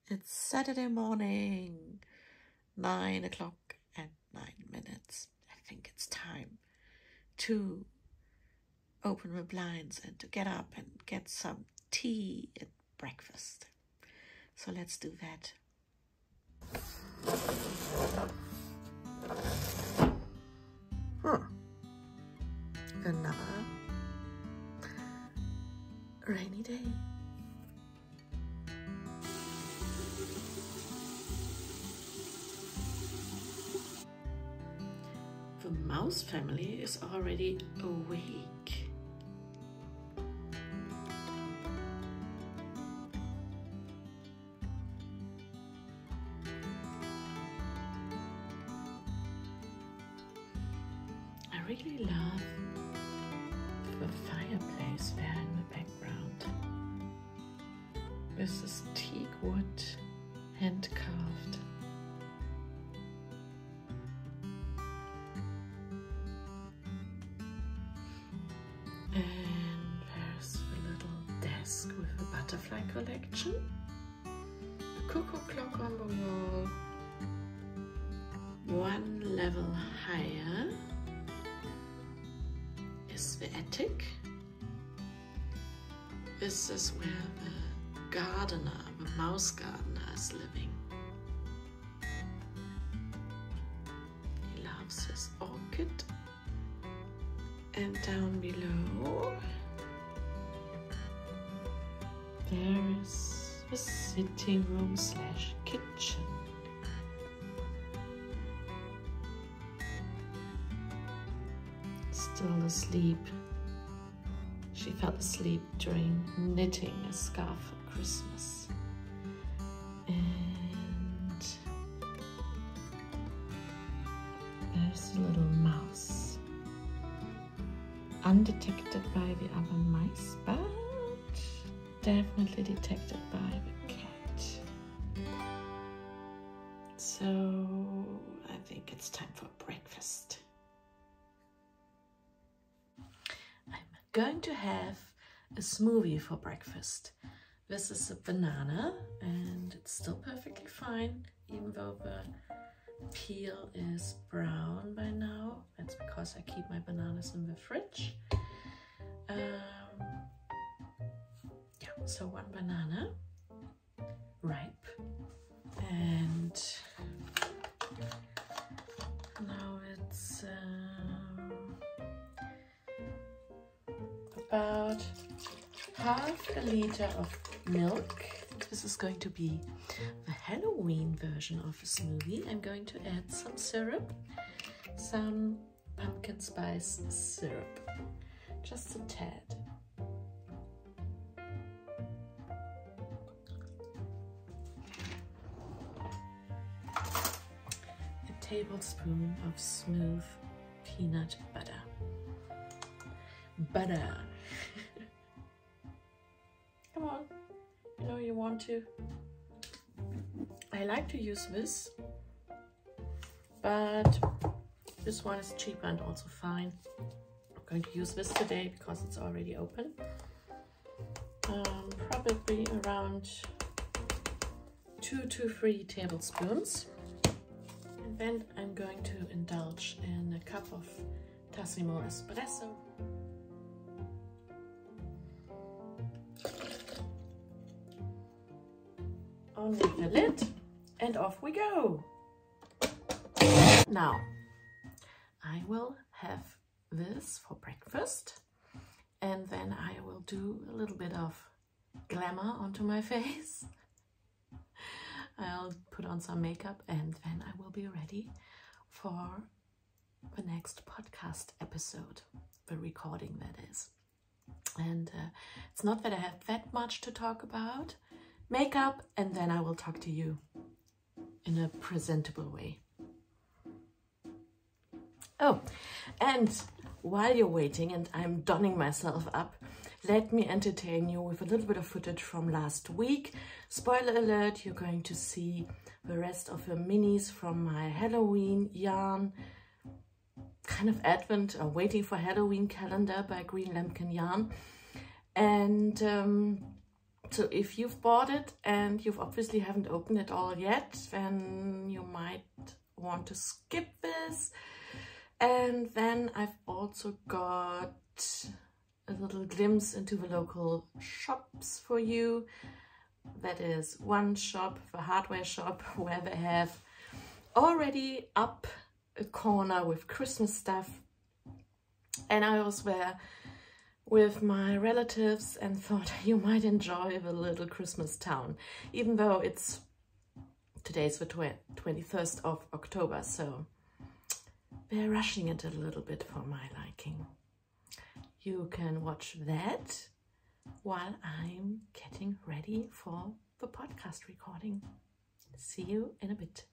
It's Saturday morning, 9 o'clock and 9 minutes. I think it's time to open the blinds and to get up and get some tea and breakfast. So let's do that. Another rainy day. The mouse family is already awake. I really love the fireplace there in the background. This is teak wood, hand carved. And there's the little desk with the butterfly collection. The cuckoo clock on the wall. One level higher is the attic. This is where the gardener, the mouse gardener, is living. He loves his orchid. And down below, there is the sitting room / kitchen. Still asleep. She fell asleep during knitting a scarf for Christmas. And there's a little mouse. Undetected by the other mice, but definitely detected by the cat. So I think it's time for breakfast. I'm going to have a smoothie for breakfast. This is a banana and it's still perfectly fine, even though the peel is brown by now. That's because I keep my bananas in the fridge. So one banana, ripe, and now it's about half a liter of milk. This is going to be the Halloween version of a smoothie. I'm going to add some syrup, some pumpkin spice syrup, just a tad. A tablespoon of smooth peanut butter. Butter. Come on. You know you want to. I like to use this, but this one is cheaper and also fine. I'm going to use this today because it's already open. Probably around 2 to 3 tablespoons. And then I'm going to indulge in a cup of Tassimo espresso. Only the lid, and off we go. Now, I will have this for breakfast, and then I will do a little bit of glamour onto my face. I'll put on some makeup, and then I will be ready for the next podcast episode, the recording that is. And it's not that I have that much to talk about. Makeup, and then I will talk to you in a presentable way. Oh, and while you're waiting and I'm donning myself up, let me entertain you with a little bit of footage from last week. Spoiler alert, you're going to see the rest of the minis from my Halloween yarn, kind of Advent or Waiting for Halloween calendar by Green Lambkin Yarn. And So if you've bought it and you've obviously haven't opened it all yet, then you might want to skip this. And then I've also got a little glimpse into the local shops for you. That is one shop, the hardware shop, where they have already up a corner with Christmas stuff. And I was there with my relatives and thought you might enjoy the little Christmas town, even though today's the 21st of October, so they're rushing it a little bit for my liking. You can watch that while I'm getting ready for the podcast recording. See you in a bit.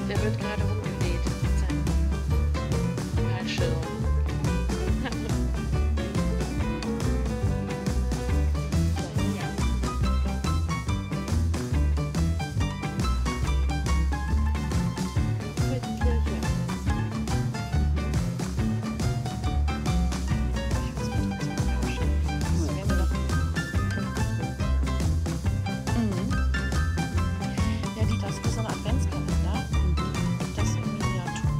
Der wird gerade umgeweht mit seinem Fallschirm. Ja, die das ist so ein Adventskalender. Das in Miniatur.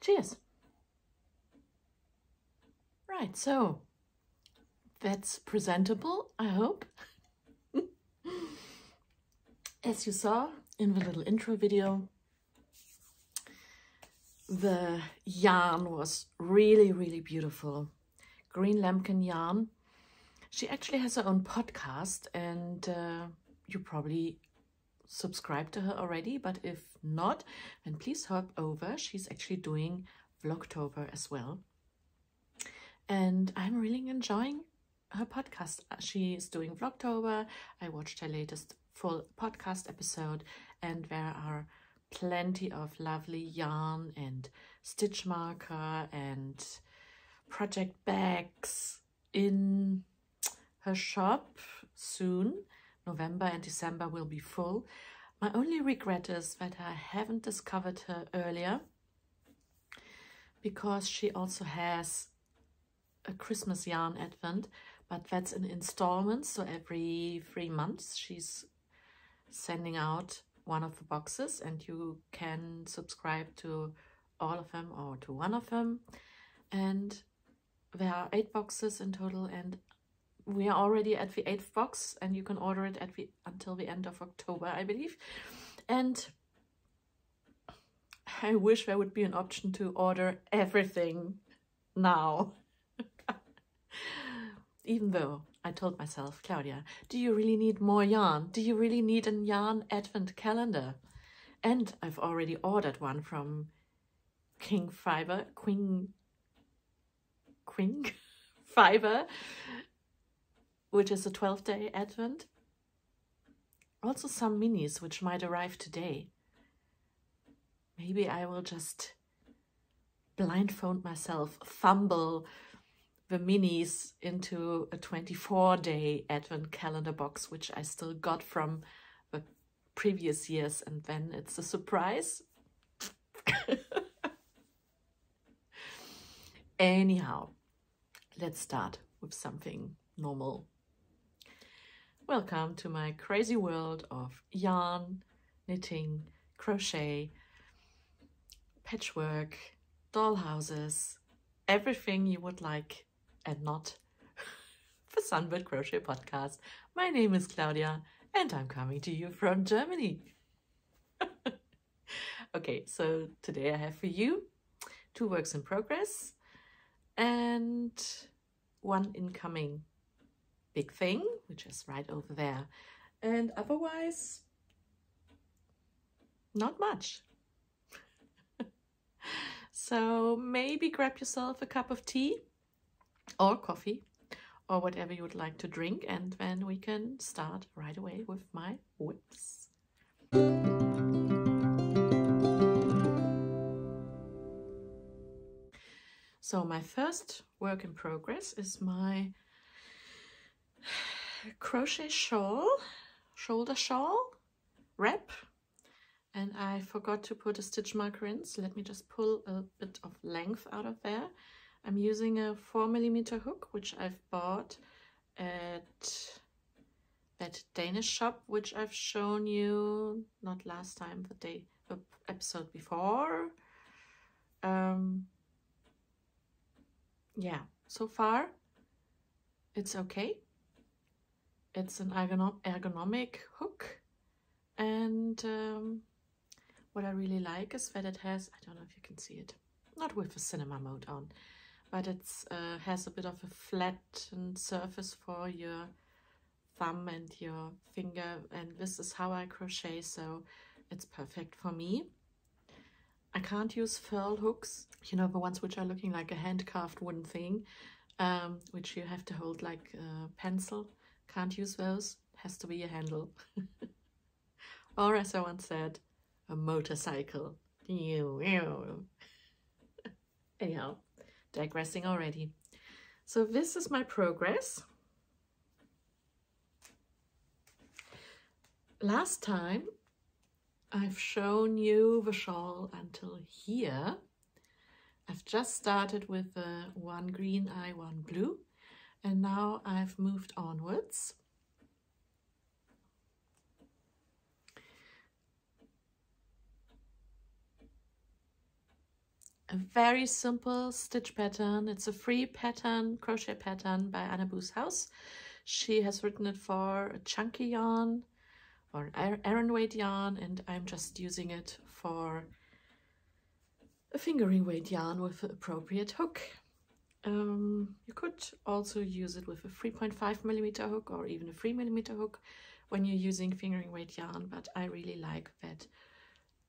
Cheers. Right, so that's presentable, I hope. As you saw in the little intro video, the yarn was really, really beautiful. Green Lambkin yarn. She actually has her own podcast, and you probably subscribed to her already, but if not, then please hop over. She's actually doing Vlogtober as well. And I'm really enjoying her podcast. She is doing Vlogtober. I watched her latest full podcast episode, and there are plenty of lovely yarn and stitch marker and project bags in her shop soon. November and December will be full. My only regret is that I haven't discovered her earlier, because she also has a Christmas yarn advent, but that's in installments. So every 3 months she's sending out one of the boxes, and you can subscribe to all of them or to one of them. And there are 8 boxes in total, and we are already at the 8th box, and you can order it until the end of October, I believe. And I wish there would be an option to order everything now. Even though I told myself, Claudia, do you really need more yarn? Do you really need a yarn advent calendar? And I've already ordered one from King Fiber, Queen Fiber, which is a 12-day advent. Also some minis, which might arrive today. Maybe I will just blindfold myself, fumble the minis into a 24-day advent calendar box, which I still got from the previous years, and then it's a surprise. Anyhow, let's start with something normal. Welcome to my crazy world of yarn, knitting, crochet, patchwork, dollhouses, everything you would like and not the Sunbird Crochet Podcast. My name is Claudia and I'm coming to you from Germany. Okay, so today I have for you 2 works in progress and 1 incoming big thing, which is right over there. And otherwise, not much. So maybe grab yourself a cup of tea or coffee or whatever you would like to drink, and then we can start right away with my whips. So my first work in progress is my crochet shawl, shoulder shawl wrap, and I forgot to put a stitch marker in, so let me just pull a bit of length out of there. I'm using a 4mm hook, which I've bought at that Danish shop, which I've shown you not last time, the episode before. Yeah, so far it's okay. It's an ergonomic hook, and what I really like is that it has, I don't know if you can see it, not with the cinema mode on, but it's has a bit of a flattened surface for your thumb and your finger, and this is how I crochet, so it's perfect for me. I can't use furl hooks, you know, the ones which are looking like a hand-carved wooden thing, which you have to hold like a pencil. Can't use those, has to be a handle. Or as I once said, a motorcycle. Anyhow, digressing already. So this is my progress. Last time I've shown you the shawl until here. I've just started with 1 green eye, 1 blue, and now I've moved onwards. A very simple stitch pattern. It's a free pattern, crochet pattern by Anna Boo's House. She has written it for a chunky yarn or an Aran weight yarn, and I'm just using it for a fingering weight yarn with the appropriate hook. You could also use it with a 3.5mm hook or even a 3mm hook, when you're using fingering weight yarn, but I really like that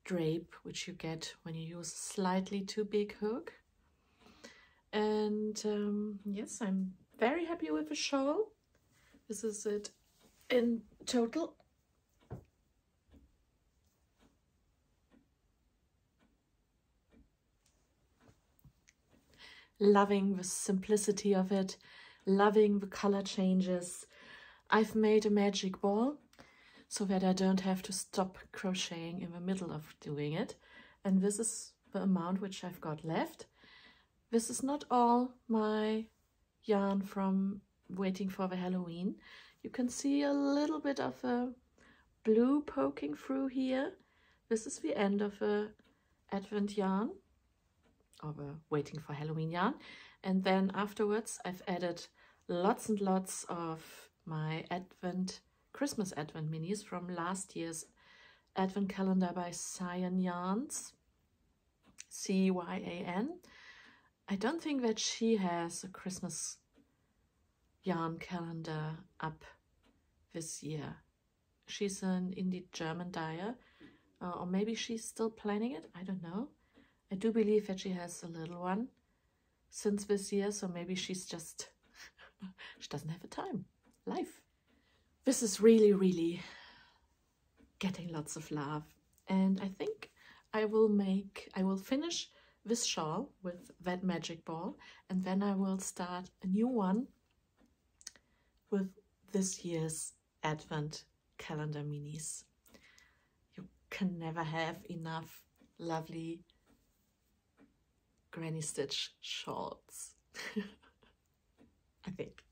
drape which you get when you use a slightly too big hook. And yes, I'm very happy with the shawl. This is it in total. Loving the simplicity of it, loving the color changes. I've made a magic ball so that I don't have to stop crocheting in the middle of doing it. And this is the amount which I've got left. This is not all my yarn from Waiting for the Halloween. You can see a little bit of a blue poking through here. This is the end of the Advent yarn, or the Waiting for Halloween yarn. And then afterwards I've added lots and lots of my Christmas Advent minis from last year's Advent calendar by Cyan Yarns, C-Y-A-N. I don't think that she has a Christmas yarn calendar up this year. She's an indie German dyer, or maybe she's still planning it, I don't know. I do believe that she has a little one since this year, so maybe she's just, she doesn't have the time. Life. This is really, really getting lots of love. And I think I will finish this shawl with that magic ball, and then I will start a new one with this year's Advent calendar minis. You can never have enough lovely granny stitch shawls, I think.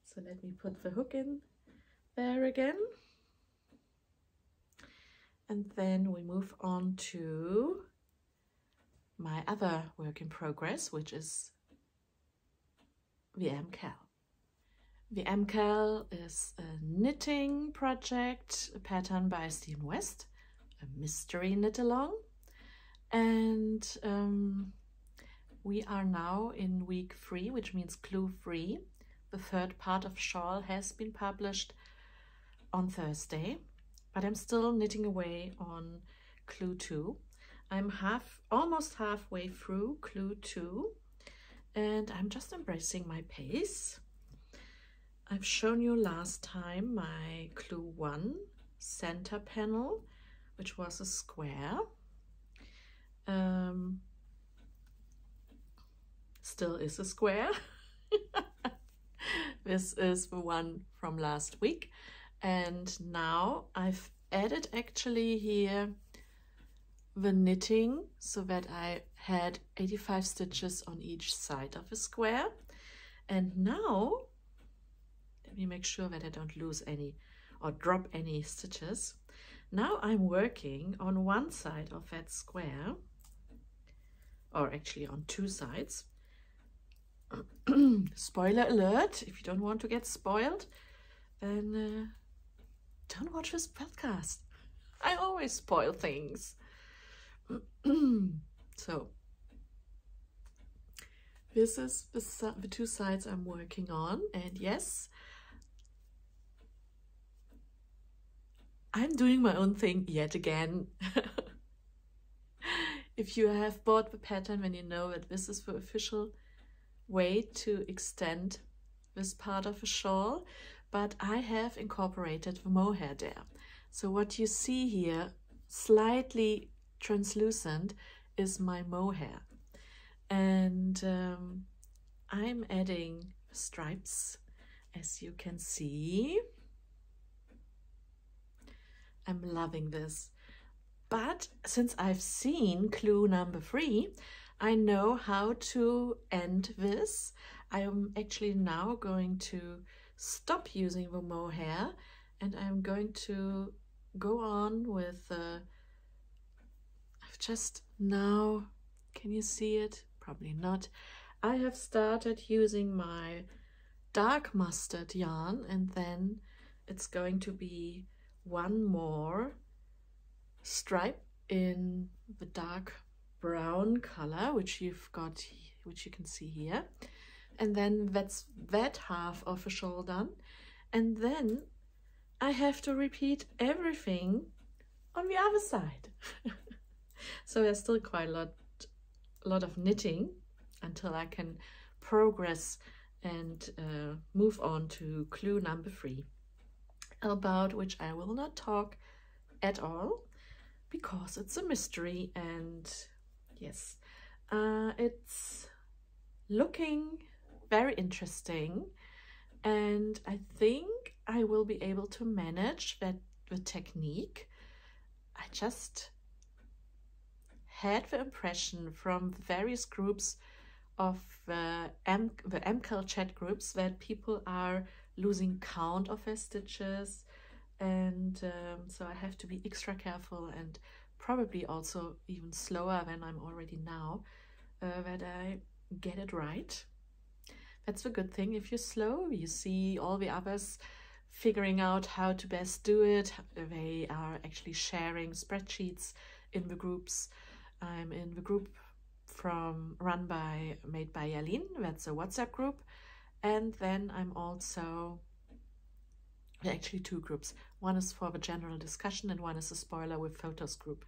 So let me put the hook in there again. And then we move on to my other work in progress, which is the MKAL. The MKAL is a knitting project, a pattern by Stephen West, a mystery knit along. And we are now in week 3, which means clue 3. The third part of shawl has been published on Thursday, but I'm still knitting away on clue 2. I'm almost halfway through clue 2, and I'm just embracing my pace. I've shown you last time my clue 1 center panel, which was a square. Still is a square. This is the one from last week, and now I've added actually here the knitting so that I had 85 stitches on each side of a square. And now let me make sure that I don't lose any or drop any stitches. Now I'm working on one side of that square, or actually on 2 sides. Spoiler alert, if you don't want to get spoiled, then don't watch this podcast. I always spoil things. So this is the 2 sides I'm working on, and yes, I'm doing my own thing yet again. If you have bought the pattern, then you know that this is the official way to extend this part of a shawl, but I have incorporated the mohair there. So what you see here, slightly translucent, is my mohair. And I'm adding stripes, as you can see. I'm loving this. But since I've seen clue number 3, I know how to end this. I am actually now going to stop using the mohair, and I'm going to go on with I've just now, can you see it? Probably not. I have started using my dark mustard yarn, and then it's going to be one more stripe in the dark brown color, which you can see here, and then that's that half of a shawl done. And then I have to repeat everything on the other side. So there's still quite a lot of knitting until I can progress and move on to clue number 3, about which I will not talk at all because it's a mystery. And yes, it's looking very interesting, and I think I will be able to manage that the technique. I just had the impression from various groups of the MKAL chat groups that people are losing count of their stitches, and so I have to be extra careful and probably also even slower than I'm already now, that I get it right. That's a good thing. If you're slow, you see all the others figuring out how to best do it. They are actually sharing spreadsheets in the groups. I'm in the group made by Jalin. That's a WhatsApp group. And then I'm also, actually 2 groups. One is for the general discussion and one is a spoiler with photos group.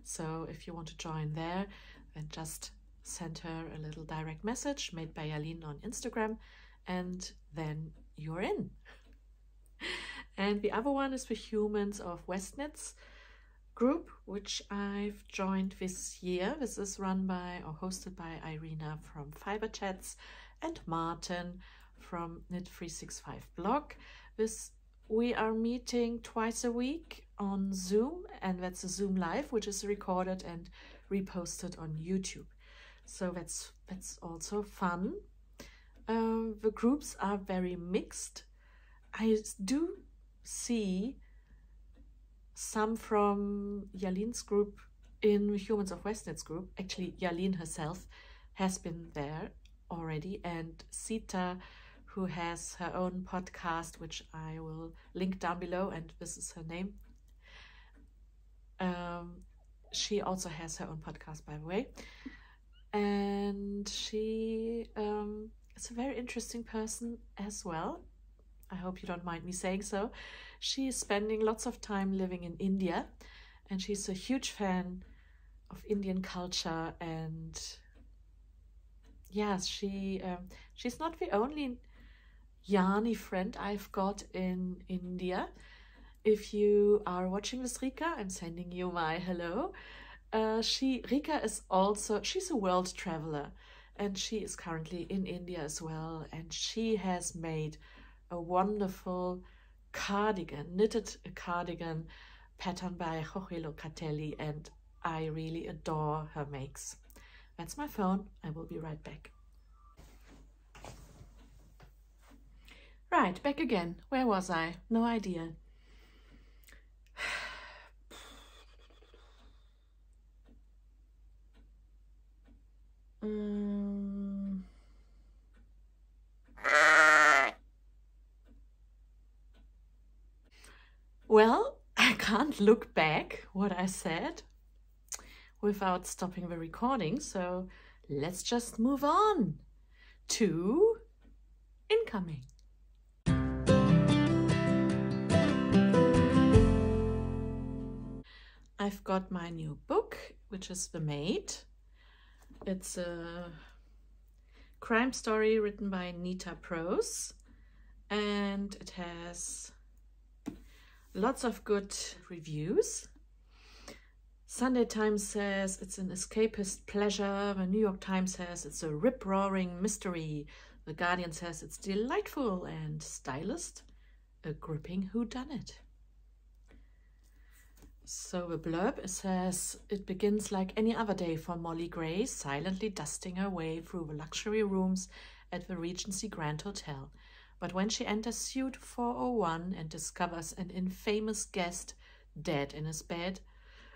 So if you want to join there, then just send her a little direct message, Made by Jalin, on Instagram, and then you're in. And the other one is the Humans of Westnet's group, which I've joined this year. This is run by or hosted by Irina from Fiber Chats and Martin from Knit365 blog. We are meeting twice a week on Zoom, and that's a Zoom Live, which is recorded and reposted on YouTube. So that's also fun. The groups are very mixed. I do see some from Jalin's group in Humans of Westnet's group. Actually, Jalin herself has been there already, and Sita, who has her own podcast, which I will link down below, and this is her name. She also has her own podcast, by the way. And she is a very interesting person as well. I hope you don't mind me saying so. She is spending lots of time living in India, and she's a huge fan of Indian culture. And yes, she's not the only yarny friend I've got in India. If you are watching this, Rika, I'm sending you my hello. Rika is also, she's a world traveler, and she is currently in India as well, and she has made a wonderful knitted cardigan pattern by Jorge Locatelli, and I really adore her makes. That's my phone. I will be right back. Right, back again. Where was I? No idea. Well, I can't look back what I said without stopping the recording, so let's just move on to incoming. I've got my new book, which is The Maid. It's a crime story written by Nita Prose, and it has lots of good reviews. Sunday Times says it's an escapist pleasure. The New York Times says it's a rip-roaring mystery. The Guardian says it's delightful and stylist, a gripping whodunit. So the blurb says it begins like any other day for Molly Gray, silently dusting her way through the luxury rooms at the Regency Grand Hotel. But when she enters suite 401 and discovers an infamous guest dead in his bed,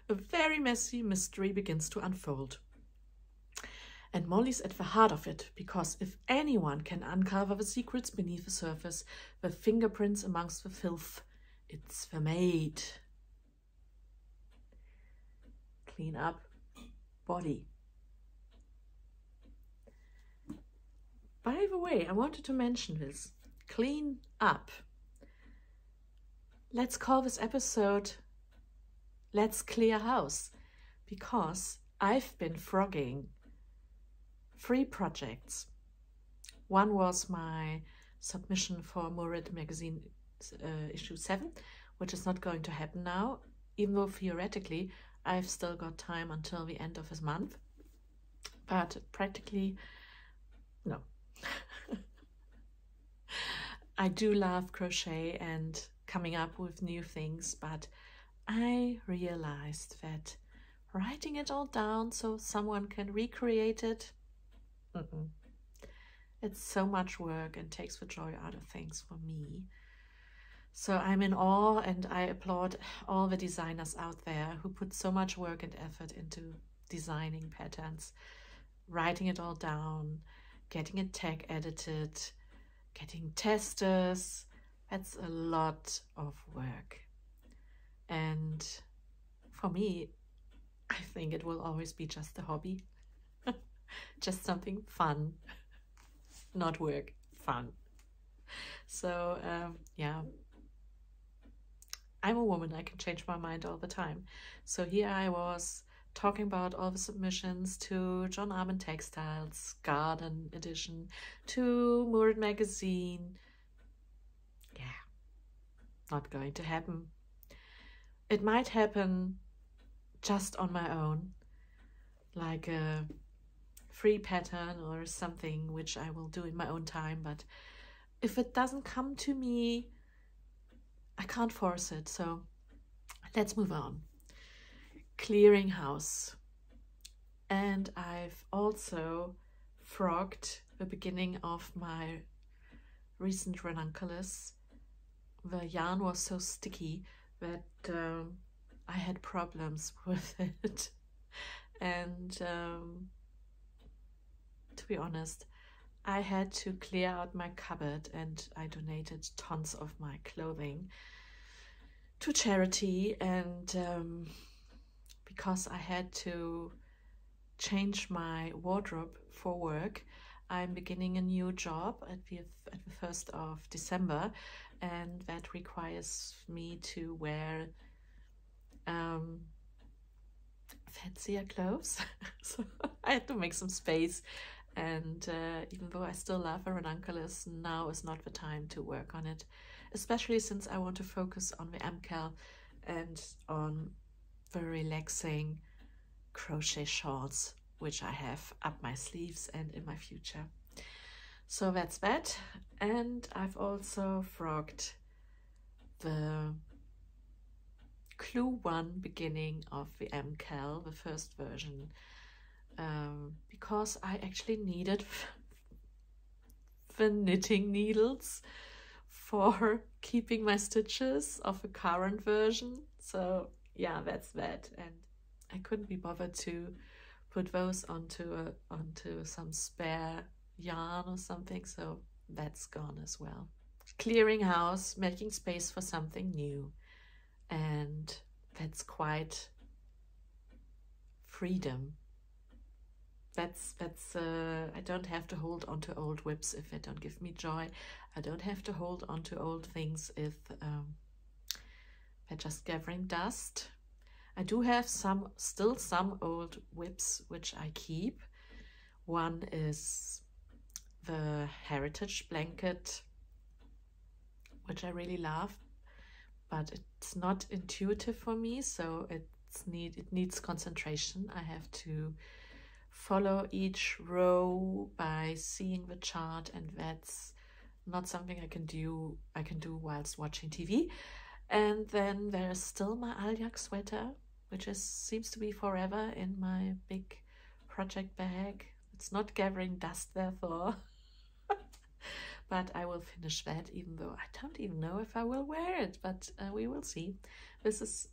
a very messy mystery begins to unfold. And Molly's at the heart of it, because if anyone can uncover the secrets beneath the surface, the fingerprints amongst the filth, it's the maid. Clean up body. By the way, I wanted to mention this. Clean up. let's call this episode Let's Clear House, because I've been frogging 3 projects. One was my submission for Murid magazine issue 7, which is not going to happen now, even though theoretically I've still got time until the end of this month, but practically no. I do love crochet and coming up with new things, but I realized that writing it all down so someone can recreate it, it's so much work and takes the joy out of things for me. So I'm in awe, and I applaud all the designers out there who put so much work and effort into designing patterns, writing it all down, getting it tag edited, getting testers. That's a lot of work. And for me, I think it will always be just a hobby, just something fun, not work, fun. So yeah, I'm a woman, I can change my mind all the time. So here I was talking about all the submissions to John Armin Textiles, Garden Edition, to Murid Magazine. Yeah, not going to happen. It might happen just on my own, like a free pattern or something, which I will do in my own time. But if it doesn't come to me, I can't force it. So let's move on. Clearing house. And I've also frogged the beginning of my recent ranunculus. The yarn was so sticky that I had problems with it. And to be honest, I had to clear out my cupboard, and I donated tons of my clothing to charity. And because I had to change my wardrobe for work, I'm beginning a new job at the 1st of December, and that requires me to wear fancier clothes. So I had to make some space, and even though I still love a ranunculus, now is not the time to work on it, especially since I want to focus on the MKAL and on the relaxing crochet shawls, which I have up my sleeves and in my future. So that's that. And I've also frogged the Clue 1 beginning of the MKAL, the first version, because I actually needed the knitting needles for keeping my stitches of the current version. So yeah, that's that. And I couldn't be bothered to put those onto some spare yarn or something, so that's gone as well. Clearing house, making space for something new, and that's quite freedom. That's I don't have to hold on to old whips if they don't give me joy. I don't have to hold on to old things if they're just gathering dust. I do have still some old whips which I keep. One is the heritage blanket, which I really love, but it's not intuitive for me, so it needs concentration. I have to follow each row by seeing the chart, and that's not something I can do whilst watching TV. And then there's still my Alyak sweater, which seems to be forever in my big project bag. It's not gathering dust, therefore. But I will finish that, even though I don't even know if I will wear it, but we will see.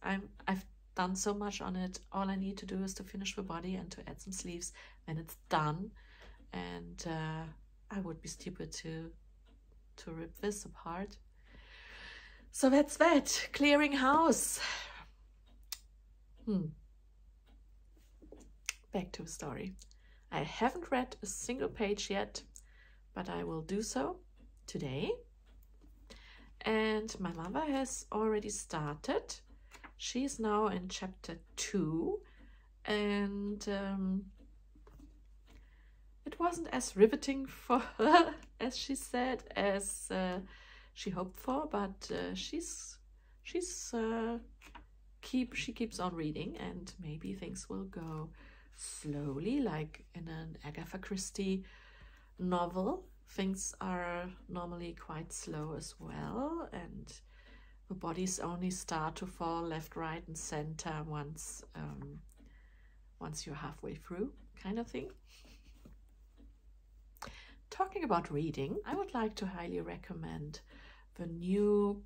I've done so much on it. All I need to do is to finish the body and to add some sleeves, and it's done. And I would be stupid to rip this apart. So that's that. Clearing house. Back to the story. I haven't read a single page yet, but I will do so today. And my mother has already started. She's now in chapter 2, and it wasn't as riveting for her as she said, as she hoped for, but she keeps on reading, and maybe things will go slowly, like in an Agatha Christie novel. Things are normally quite slow as well, and the bodies only start to fall left, right, and center once you're halfway through, kind of thing. Talking about reading, I would like to highly recommend the new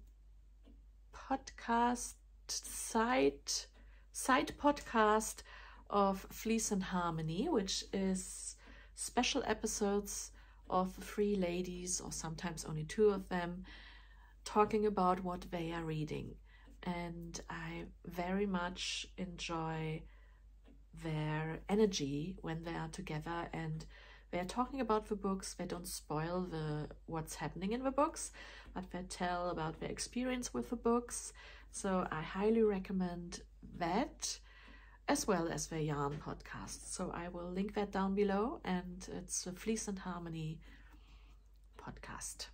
podcast side podcast of Fleece and Harmony, which is special episodes of 3 ladies, or sometimes only 2 of them, talking about what they are reading. And I very much enjoy their energy when they are together, and they're talking about the books. They don't spoil what's happening in the books, but they tell about their experience with the books. So I highly recommend that, as well as their yarn podcast. So I will link that down below, and it's the Fleece and Harmony podcast.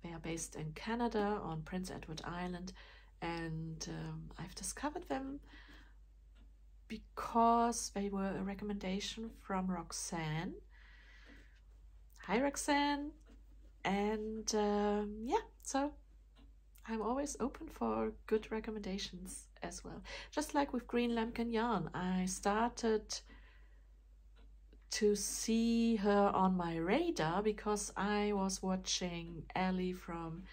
They are based in Canada on Prince Edward Island, and I've discovered them because they were a recommendation from Roxanne. Hi Roxanne. And yeah, so I'm always open for good recommendations as well. Just like with Green Lambkin Yarn, I started to see her on my radar because I was watching Ellie from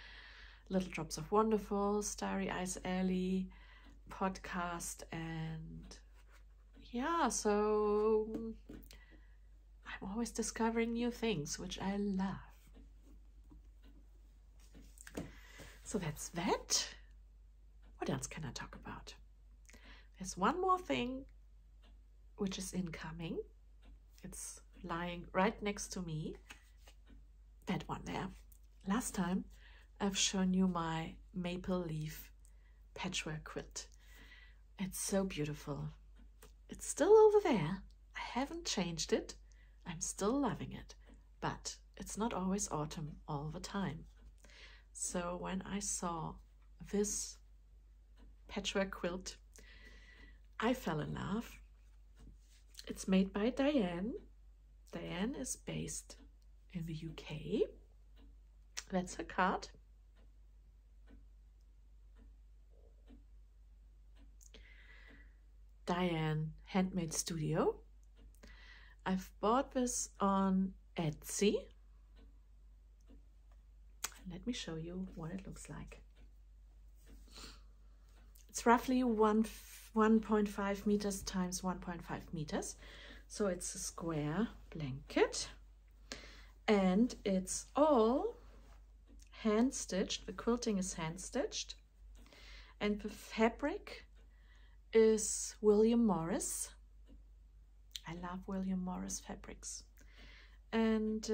Little Drops of Wonderful, Starry Eyes Ellie podcast, and yeah, so I'm always discovering new things, which I love. So that's that. What else can I talk about? There's one more thing which is incoming. It's lying right next to me. That one there. Last time I've shown you my maple leaf patchwork quilt. It's so beautiful. It's still over there. I haven't changed it. I'm still loving it. But it's not always autumn all the time. So when I saw this patchwork quilt, I fell in love. It's made by Diane. Diane is based in the UK. That's her card. Diane Handmade Studio. I've bought this on Etsy. Let me show you what it looks like. It's roughly 1.5 meters times 1.5 meters. So it's a square blanket, and it's all hand stitched. The quilting is hand stitched, and the fabric is William Morris. I love William Morris fabrics. And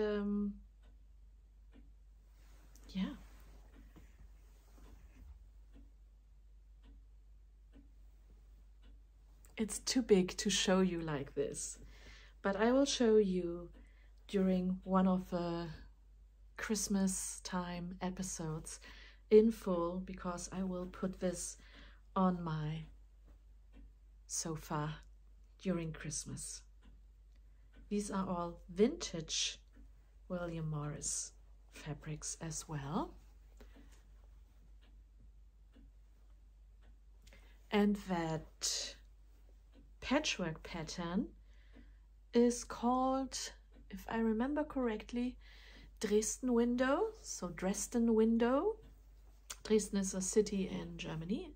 yeah. It's too big to show you like this, but I will show you during one of the Christmas time episodes in full, because I will put this on my sofa during Christmas. These are all vintage William Morris fabrics as well. And that patchwork pattern is called, if I remember correctly, Dresden Window. So Dresden Window. Dresden is a city in Germany.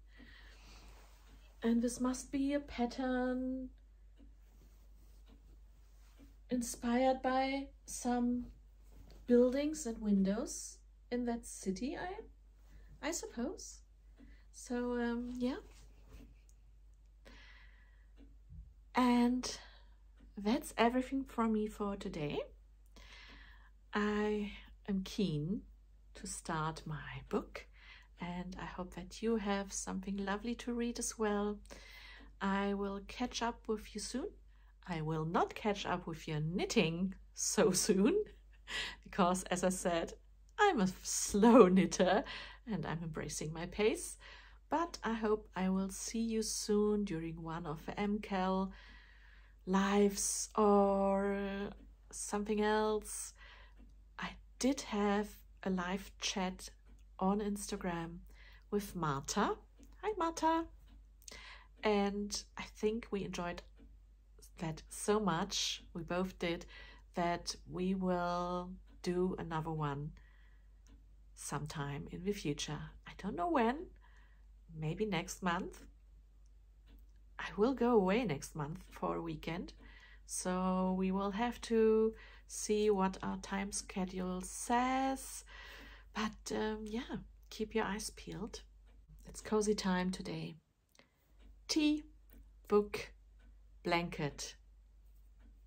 And this must be a pattern inspired by some buildings and windows in that city, I suppose. So yeah. And that's everything from me for today. I am keen to start my book, and I hope that you have something lovely to read as well. I will catch up with you soon. I will not catch up with your knitting so soon because, as I said, I'm a slow knitter and I'm embracing my pace. But I hope I will see you soon during one of the MKAL lives or something else. I did have a live chat on Instagram with Marta. Hi Marta. And I think we enjoyed that so much, we both did, that we will do another one sometime in the future. I don't know when, maybe next month. I will go away next month for a weekend, so we will have to see what our time schedule says. But yeah, keep your eyes peeled. It's cozy time today. Tea, book, blanket,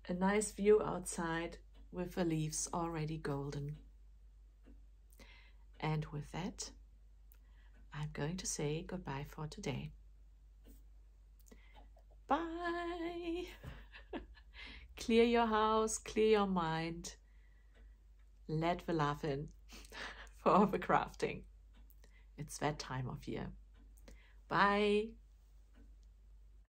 a nice view outside with the leaves already golden. And with that, I'm going to say goodbye for today. Bye! Clear your house, clear your mind. Let the love in for the crafting. It's that time of year. Bye!